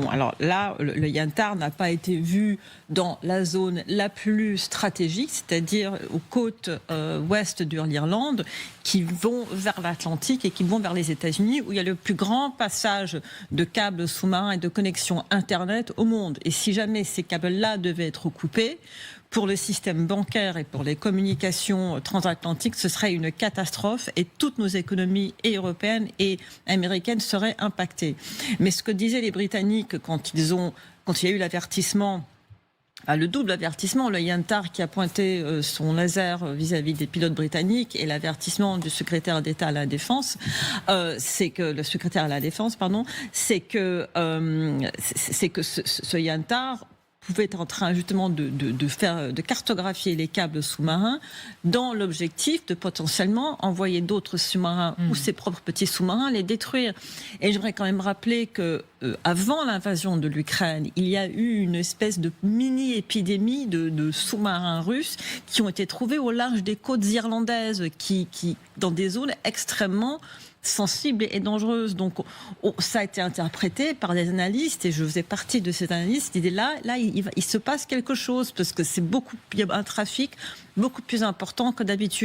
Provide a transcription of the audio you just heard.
bon, alors là, le Yantar n'a pas été vu dans la zone la plus stratégique, c'est-à-dire aux côtes ouest de l'Irlande, qui vont vers l'Atlantique et qui vont vers les États-Unis, où il y a le plus grand passage de câbles sous-marins et de connexions Internet au monde. Et si jamais ces câbles-là devaient être coupés, pour le système bancaire et pour les communications transatlantiques, ce serait une catastrophe et toutes nos économies européennes et américaines seraient impactées. Mais ce que disaient les Britanniques quand il y a eu l'avertissement, le double avertissement, le Yantar qui a pointé son laser vis-à-vis des pilotes britanniques et l'avertissement du secrétaire d'État à la Défense, c'est que ce Yantar pouvait être en train justement de cartographier les câbles sous-marins dans l'objectif de potentiellement envoyer d'autres sous-marins ou ses propres petits sous-marins les détruire. Et j'aimerais quand même rappeler que avant l'invasion de l'Ukraine, il y a eu une espèce de mini-épidémie de sous-marins russes qui ont été trouvés au large des côtes irlandaises, qui dans des zones extrêmement sensible et dangereuse. Donc, ça a été interprété par des analystes, et je faisais partie de ces analystes, qui disaient là, il se passe quelque chose, parce que il y a un trafic beaucoup plus important que d'habitude.